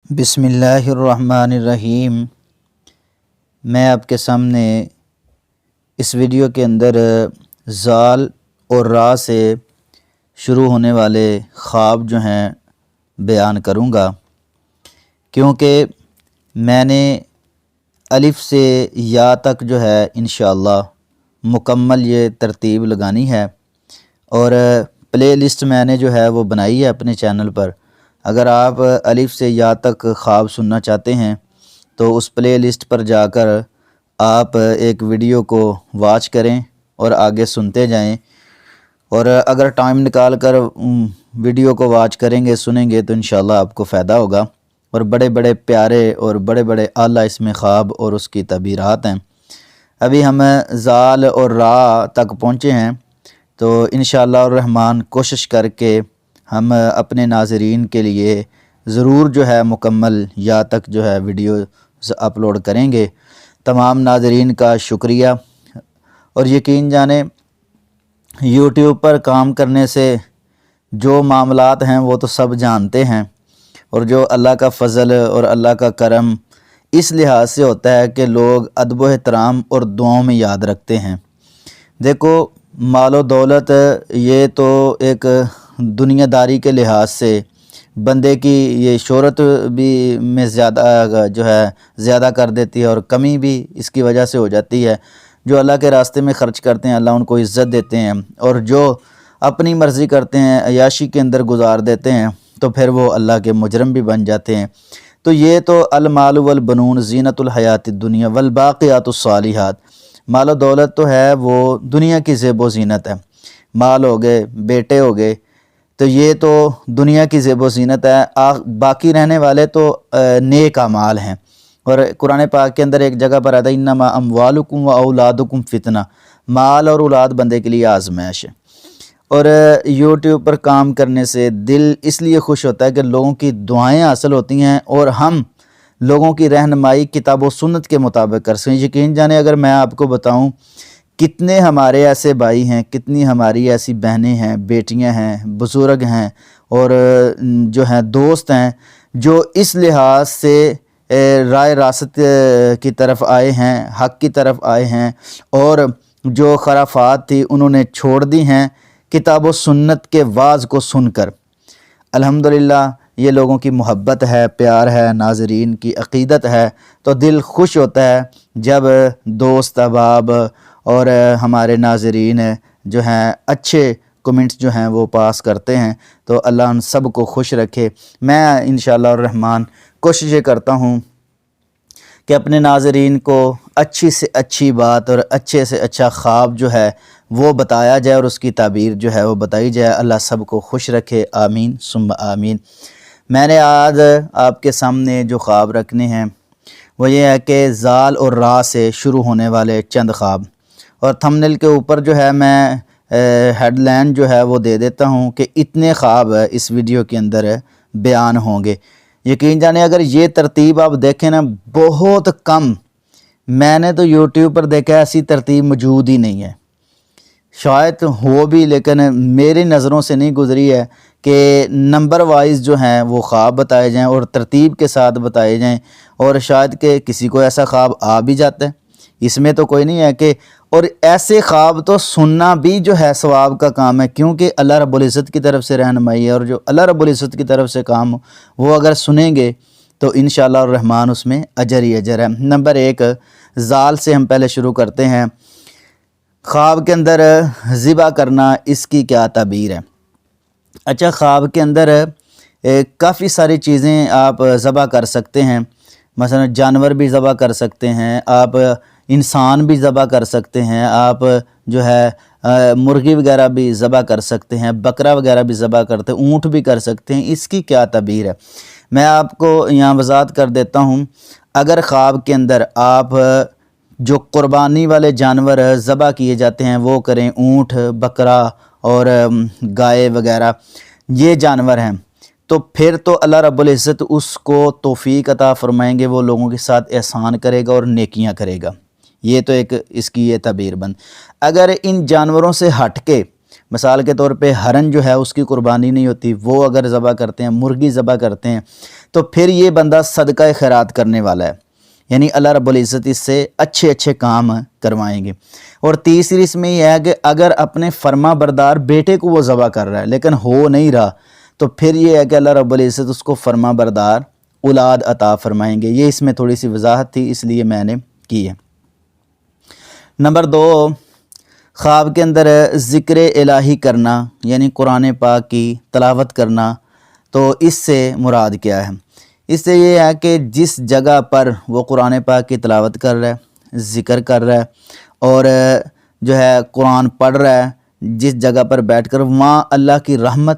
بسم اللہ الرحمن الرحیم۔ میں آپ کے سامنے اس ویڈیو کے اندر زال اور را سے شروع ہونے والے خواب جو ہیں بیان کروں گا، کیونکہ میں نے الف سے یا تک جو ہے انشاءاللہ مکمل یہ ترتیب لگانی ہے، اور پلے لسٹ میں نے جو ہے وہ بنائی ہے اپنے چینل پر۔ اگر آپ الف سے یا تک خواب سننا چاہتے ہیں تو اس پلے لسٹ پر جا کر آپ ایک ویڈیو کو واچ کریں اور آگے سنتے جائیں، اور اگر ٹائم نکال کر ویڈیو کو واچ کریں گے، سنیں گے تو انشاءاللہ آپ کو فائدہ ہوگا، اور بڑے بڑے پیارے اور بڑے بڑے اعلیٰ اس میں خواب اور اس کی تعبیرات ہیں۔ ابھی ہم زال اور را تک پہنچے ہیں، تو انشاءاللہ الرحمن کوشش کر کے ہم اپنے ناظرین کے لیے ضرور جو ہے مکمل یا تک جو ہے ویڈیوز اپلوڈ کریں گے۔ تمام ناظرین کا شکریہ، اور یقین جانیں یوٹیوب پر کام کرنے سے جو معاملات ہیں وہ تو سب جانتے ہیں، اور جو اللہ کا فضل اور اللہ کا کرم اس لحاظ سے ہوتا ہے کہ لوگ ادب و احترام اور دعاؤں میں یاد رکھتے ہیں۔ دیکھو، مال و دولت یہ تو ایک دنیا داری کے لحاظ سے بندے کی یہ شہرت بھی میں زیادہ کر دیتی ہے، اور کمی بھی اس کی وجہ سے ہو جاتی ہے۔ جو اللہ کے راستے میں خرچ کرتے ہیں اللہ ان کو عزت دیتے ہیں، اور جو اپنی مرضی کرتے ہیں، عیاشی کے اندر گزار دیتے ہیں، تو پھر وہ اللہ کے مجرم بھی بن جاتے ہیں۔ تو یہ تو المال والبنون زینت الحیات الدنیا والباقیات الصالحات، مال و دولت تو ہے وہ دنیا کی زیب و زینت ہے۔ مال ہو گئے، بیٹے ہو گئے، تو یہ تو دنیا کی زیب و زینت ہے، باقی رہنے والے تو نیک اعمال ہیں۔ اور قرآن پاک کے اندر ایک جگہ پر آتا ہے انما اموالکم و اولادکم فتنہ، مال اور اولاد بندے کے لیے آزمائش ہے۔ اور یوٹیوب پر کام کرنے سے دل اس لیے خوش ہوتا ہے کہ لوگوں کی دعائیں حاصل ہوتی ہیں، اور ہم لوگوں کی رہنمائی کتاب و سنت کے مطابق کر سکیں۔ یقین جانیں اگر میں آپ کو بتاؤں کتنے ہمارے ایسے بھائی ہیں، کتنی ہماری ایسی بہنیں ہیں، بیٹیاں ہیں، بزرگ ہیں، اور جو ہیں دوست ہیں، جو اس لحاظ سے رائے راست کی طرف آئے ہیں، حق کی طرف آئے ہیں، اور جو خرافات تھی انہوں نے چھوڑ دی ہیں کتاب و سنت کے واعظ کو سن کر۔ الحمدللہ یہ لوگوں کی محبت ہے، پیار ہے، ناظرین کی عقیدت ہے، تو دل خوش ہوتا ہے جب دوست احباب اور ہمارے ناظرین جو ہیں اچھے کمنٹس جو ہیں وہ پاس کرتے ہیں۔ تو اللہ ان سب کو خوش رکھے۔ میں انشاءاللہ الرحمن کوشش یہ کرتا ہوں کہ اپنے ناظرین کو اچھی سے اچھی بات اور اچھے سے اچھا خواب جو ہے وہ بتایا جائے، اور اس کی تعبیر جو ہے وہ بتائی جائے۔ اللہ سب کو خوش رکھے، آمین ثم آمین۔ میں نے آج آپ کے سامنے جو خواب رکھنے ہیں وہ یہ ہے کہ زال اور را سے شروع ہونے والے چند خواب، اور تھمبنیل کے اوپر جو ہے میں ہیڈ لائن جو ہے وہ دے دیتا ہوں کہ اتنے خواب اس ویڈیو کے اندر بیان ہوں گے۔ یقین جانیں اگر یہ ترتیب آپ دیکھیں نا، بہت کم، میں نے تو یوٹیوب پر دیکھا ایسی ترتیب موجود ہی نہیں ہے، شاید ہو بھی لیکن میری نظروں سے نہیں گزری ہے کہ نمبر وائز جو ہیں وہ خواب بتائے جائیں اور ترتیب کے ساتھ بتائے جائیں، اور شاید کہ کسی کو ایسا خواب آ بھی جاتا ہے، اس میں تو کوئی نہیں ہے کہ، اور ایسے خواب تو سننا بھی جو ہے ثواب کا کام ہے، کیونکہ اللہ رب العزت کی طرف سے رہنمائی ہے، اور جو اللہ رب العزت کی طرف سے کام وہ اگر سنیں گے تو انشاءاللہ الرحمن اس میں اجر ہی اجر ہے۔ نمبر ایک، زال سے ہم پہلے شروع کرتے ہیں۔ خواب کے اندر ذبح کرنا، اس کی کیا تعبیر ہے؟ اچھا، خواب کے اندر کافی ساری چیزیں آپ ذبح کر سکتے ہیں، مثلا جانور بھی ذبح کر سکتے ہیں، آپ انسان بھی ذبح کر سکتے ہیں، آپ جو ہے مرغی وغیرہ بھی ذبح کر سکتے ہیں، بکرا وغیرہ بھی ذبح کرتے ہیں، اونٹ بھی کر سکتے ہیں۔ اس کی کیا تعبیر ہے میں آپ کو یہاں وضاحت کر دیتا ہوں۔ اگر خواب کے اندر آپ جو قربانی والے جانور ذبح کیے جاتے ہیں وہ کریں، اونٹ، بکرا اور گائے وغیرہ یہ جانور ہیں، تو پھر تو اللہ رب العزت اس کو توفیق عطا فرمائیں گے، وہ لوگوں کے ساتھ احسان کرے گا اور نیکیاں کرے گا۔ یہ تو ایک اس کی یہ تعبیر بند۔ اگر ان جانوروں سے ہٹ کے مثال کے طور پہ ہرن جو ہے اس کی قربانی نہیں ہوتی، وہ اگر ذبح کرتے ہیں، مرغی ذبح کرتے ہیں، تو پھر یہ بندہ صدقہ خیرات کرنے والا ہے، یعنی اللہ رب العزت اس سے اچھے اچھے کام کروائیں گے۔ اور تیسری اس میں یہ ہے کہ اگر اپنے فرما بردار بیٹے کو وہ ذبح کر رہا ہے لیکن ہو نہیں رہا، تو پھر یہ ہے کہ اللہ رب العزت اس کو فرما بردار اولاد عطا فرمائیں گے۔ یہ اس میں تھوڑی سی وضاحت تھی، اس لیے میں نے کی ہے۔ نمبر 2، خواب کے اندر ذکر الہی کرنا، یعنی قرآن پاک کی تلاوت کرنا، تو اس سے مراد کیا ہے؟ اس سے یہ ہے کہ جس جگہ پر وہ قرآن پاک کی تلاوت کر رہا ہے، ذکر کر رہا ہے اور جو ہے قرآن پڑھ رہا ہے، جس جگہ پر بیٹھ کر، وہاں اللہ کی رحمت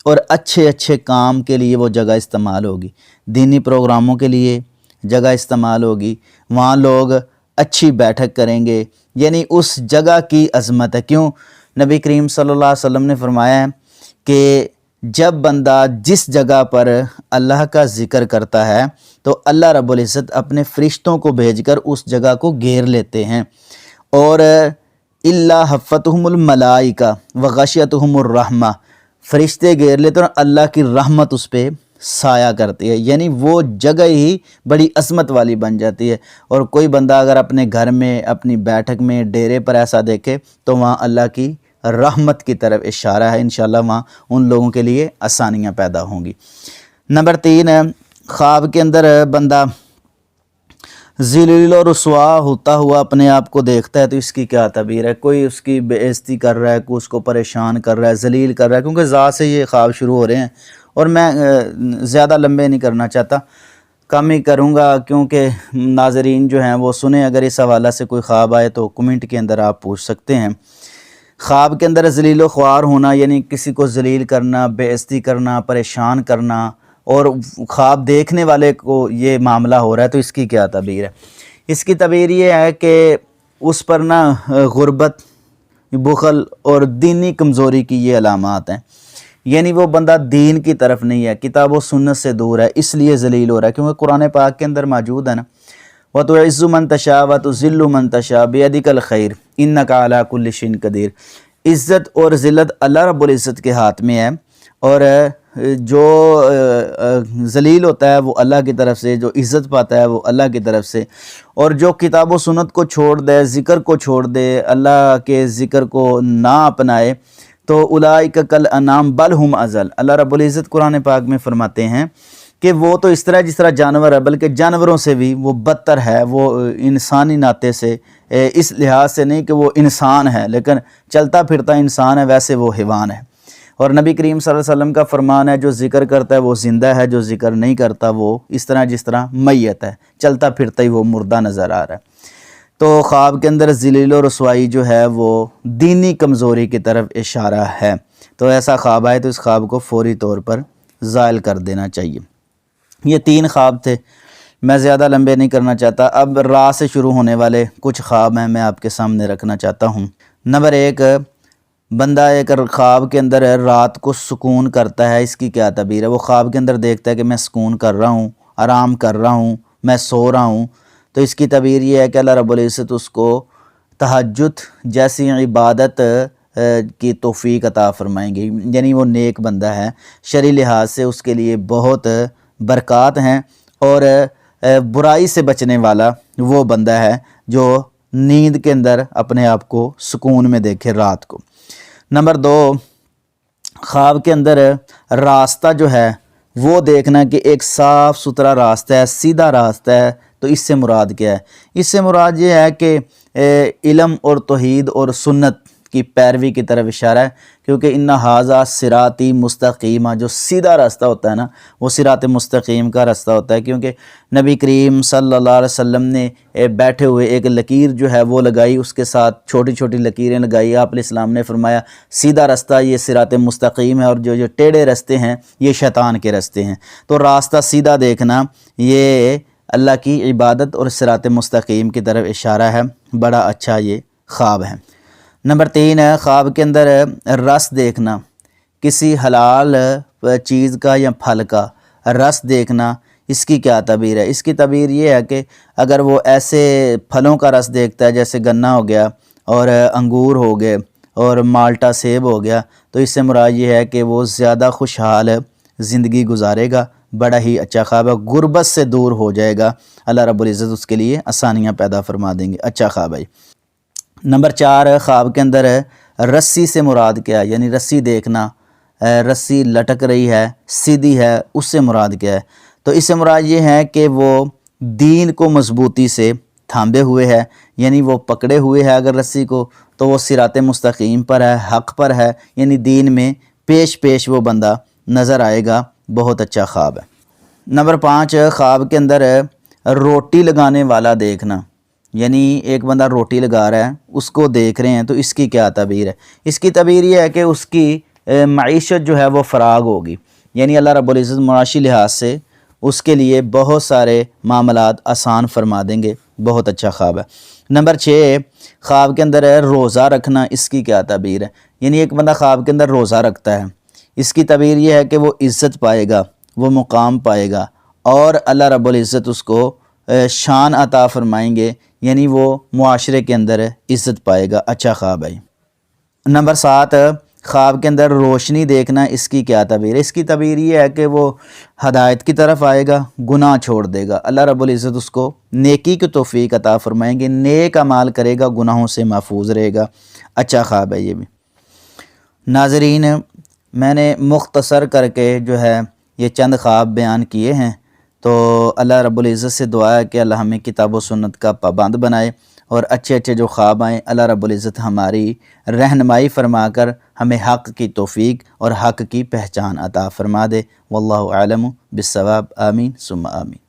اور اچھے اچھے کام کے لیے وہ جگہ استعمال ہوگی، دینی پروگراموں کے لیے جگہ استعمال ہوگی، وہاں لوگ اچھی بیٹھک کریں گے، یعنی اس جگہ کی عظمت ہے۔ کیوں؟ نبی کریم صلی اللہ علیہ وسلم نے فرمایا ہے کہ جب بندہ جس جگہ پر اللہ کا ذکر کرتا ہے تو اللہ رب العزت اپنے فرشتوں کو بھیج کر اس جگہ کو گھیر لیتے ہیں، اور الا حفتہم الملائکہ وغشیتہم الرحمہ، فرشتے گھیر لیتے ہیں اور اللہ کی رحمت اس پہ سایہ کرتی ہے، یعنی وہ جگہ ہی بڑی عظمت والی بن جاتی ہے۔ اور کوئی بندہ اگر اپنے گھر میں، اپنی بیٹھک میں، ڈیرے پر ایسا دیکھے تو وہاں اللہ کی رحمت کی طرف اشارہ ہے، انشاءاللہ وہاں ان لوگوں کے لیے آسانیاں پیدا ہوں گی۔ نمبر 3، خواب کے اندر بندہ ذلیل و رسوا ہوتا ہوا اپنے آپ کو دیکھتا ہے، تو اس کی کیا تعبیر ہے؟ کوئی اس کی بے عزتی کر رہا ہے، کوئی اس کو پریشان کر رہا ہے، ذلیل کر رہا ہے، کیونکہ ذات سے یہ خواب شروع ہو رہے ہیں، اور میں زیادہ لمبے نہیں کرنا چاہتا، کم ہی کروں گا، کیونکہ ناظرین جو ہیں وہ سنیں۔ اگر اس حوالہ سے کوئی خواب آئے تو کمنٹ کے اندر آپ پوچھ سکتے ہیں۔ خواب کے اندر ذلیل و خوار ہونا، یعنی کسی کو ذلیل کرنا، بے عزتی کرنا، پریشان کرنا، اور خواب دیکھنے والے کو یہ معاملہ ہو رہا ہے، تو اس کی کیا تعبیر ہے؟ اس کی تعبیر یہ ہے کہ اس پر نا غربت، بخل اور دینی کمزوری کی یہ علامات ہیں، یعنی وہ بندہ دین کی طرف نہیں ہے، کتاب و سنت سے دور ہے، اس لیے ذلیل ہو رہا ہے، کیونکہ قرآن پاک کے اندر موجود ہے نا، وَتُعِزُّ مَن تَشَاءُ وَتُذِلُّ مَن تَشَاءُ بِيَدِكَ الْخَيْرُ إِنَّكَ عَلَىٰ كُلِّ شَيْءٍ قَدِيرٌ۔ عزت اور ذلت اللہ رب العزت کے ہاتھ میں ہے، اور جو ذلیل ہوتا ہے وہ اللہ کی طرف سے، جو عزت پاتا ہے وہ اللہ کی طرف سے، اور جو کتاب و سنت کو چھوڑ دے، ذکر کو چھوڑ دے، اللہ کے ذکر کو نہ اپنائے، تو اولئک کالانعام بل ہم اضل۔ اللہ رب العزت قرآن پاک میں فرماتے ہیں کہ وہ تو اس طرح جس طرح جانور ہے، بلکہ جانوروں سے بھی وہ بدتر ہے، وہ انسانی ناطے سے، اس لحاظ سے نہیں کہ وہ انسان ہے لیکن چلتا پھرتا انسان ہے، ویسے وہ حیوان ہے۔ اور نبی کریم صلی اللہ علیہ وسلم کا فرمان ہے، جو ذکر کرتا ہے وہ زندہ ہے، جو ذکر نہیں کرتا وہ اس طرح جس طرح میت ہے، چلتا پھرتا ہی وہ مردہ نظر آ رہا ہے۔ تو خواب کے اندر ذلیل و رسوائی جو ہے وہ دینی کمزوری کی طرف اشارہ ہے، تو ایسا خواب آئے تو اس خواب کو فوری طور پر زائل کر دینا چاہیے۔ یہ 3 خواب تھے، میں زیادہ لمبے نہیں کرنا چاہتا۔ اب رات سے شروع ہونے والے کچھ خواب ہیں، میں آپ کے سامنے رکھنا چاہتا ہوں۔ نمبر 1، بندہ ایک خواب کے اندر رات کو سکون کرتا ہے، اس کی کیا تعبیر ہے؟ وہ خواب کے اندر دیکھتا ہے کہ میں سکون کر رہا ہوں، آرام کر رہا ہوں، میں سو رہا ہوں، تو اس کی تعبیر یہ ہے کہ اللہ رب العزت اس کو تہجد جیسی عبادت کی توفیق عطا فرمائیں گے، یعنی وہ نیک بندہ ہے، شرعی لحاظ سے اس کے لیے بہت برکات ہیں، اور برائی سے بچنے والا وہ بندہ ہے جو نیند کے اندر اپنے آپ کو سکون میں دیکھے رات کو۔ نمبر 2، خواب کے اندر راستہ جو ہے وہ دیکھنا کہ ایک صاف ستھرا راستہ ہے، سیدھا راستہ ہے، تو اس سے مراد کیا ہے؟ اس سے مراد یہ ہے کہ علم اور توحید اور سنت کی پیروی کی طرف اشارہ ہے، کیونکہ ان ھذا صراطی مستقیمہ، جو سیدھا راستہ ہوتا ہے نا وہ صراط مستقیم کا راستہ ہوتا ہے، کیونکہ نبی کریم صلی اللہ علیہ وسلم نے بیٹھے ہوئے ایک لکیر جو ہے وہ لگائی، اس کے ساتھ چھوٹی چھوٹی لکیریں لگائی، آپ علیہ السلام نے فرمایا سیدھا راستہ یہ صراط مستقیم ہے، اور جو ٹیڑھے راستے ہیں یہ شیطان کے راستے ہیں۔ تو راستہ سیدھا دیکھنا یہ اللہ کی عبادت اور صراط مستقیم کی طرف اشارہ ہے، بڑا اچھا یہ خواب ہے۔ نمبر 3 ہے خواب کے اندر رس دیکھنا، کسی حلال چیز کا یا پھل کا رس دیکھنا، اس کی کیا تعبیر ہے؟ اس کی تعبیر یہ ہے کہ اگر وہ ایسے پھلوں کا رس دیکھتا ہے جیسے گنا ہو گیا اور انگور ہو گئے اور مالٹا سیب ہو گیا، تو اس سے مراد یہ ہے کہ وہ زیادہ خوشحال زندگی گزارے گا، بڑا ہی اچھا خواب ہے، غربت سے دور ہو جائے گا، اللہ رب العزت اس کے لیے آسانیاں پیدا فرما دیں گے، اچھا خواب ہے۔ نمبر 4 خواب کے اندر رسی سے مراد کیا ہے، یعنی رسی دیکھنا، رسی لٹک رہی ہے، سیدھی ہے، اس سے مراد کیا ہے؟ تو اس سے مراد یہ ہے کہ وہ دین کو مضبوطی سے تھامے ہوئے ہے، یعنی وہ پکڑے ہوئے ہے اگر رسی کو تو وہ صراط مستقیم پر ہے، حق پر ہے، یعنی دین میں پیش پیش وہ بندہ نظر آئے گا، بہت اچھا خواب ہے۔ نمبر 5 خواب کے اندر روٹی لگانے والا دیکھنا، یعنی ایک بندہ روٹی لگا رہا ہے، اس کو دیکھ رہے ہیں، تو اس کی کیا تعبیر ہے؟ اس کی تعبیر یہ ہے کہ اس کی معیشت جو ہے وہ فراغ ہوگی، یعنی اللہ رب العزت معاشی لحاظ سے اس کے لیے بہت سارے معاملات آسان فرما دیں گے، بہت اچھا خواب ہے۔ نمبر 6 خواب کے اندر روزہ رکھنا، اس کی کیا تعبیر ہے؟ یعنی ایک بندہ خواب کے اندر روزہ رکھتا ہے، اس کی تعبیر یہ ہے کہ وہ عزت پائے گا، وہ مقام پائے گا، اور اللہ رب العزت اس کو شان عطا فرمائیں گے، یعنی وہ معاشرے کے اندر عزت پائے گا، اچھا خواب ہے۔ نمبر 7 خواب کے اندر روشنی دیکھنا، اس کی کیا تعبیر ہے؟ اس کی تعبیر یہ ہے کہ وہ ہدایت کی طرف آئے گا، گناہ چھوڑ دے گا، اللہ رب العزت اس کو نیکی کی توفیق عطا فرمائیں گے، نیک اعمال کرے گا، گناہوں سے محفوظ رہے گا، اچھا خواب ہے یہ بھی۔ ناظرین، میں نے مختصر کر کے جو ہے یہ چند خواب بیان کیے ہیں، تو اللہ رب العزت سے دعا ہے کہ اللہ ہمیں کتاب و سنت کا پابند بنائے، اور اچھے اچھے جو خواب آئیں اللہ رب العزت ہماری رہنمائی فرما کر ہمیں حق کی توفیق اور حق کی پہچان عطا فرما دے۔ واللہ اعلم بالصواب، آمین ثم آمین۔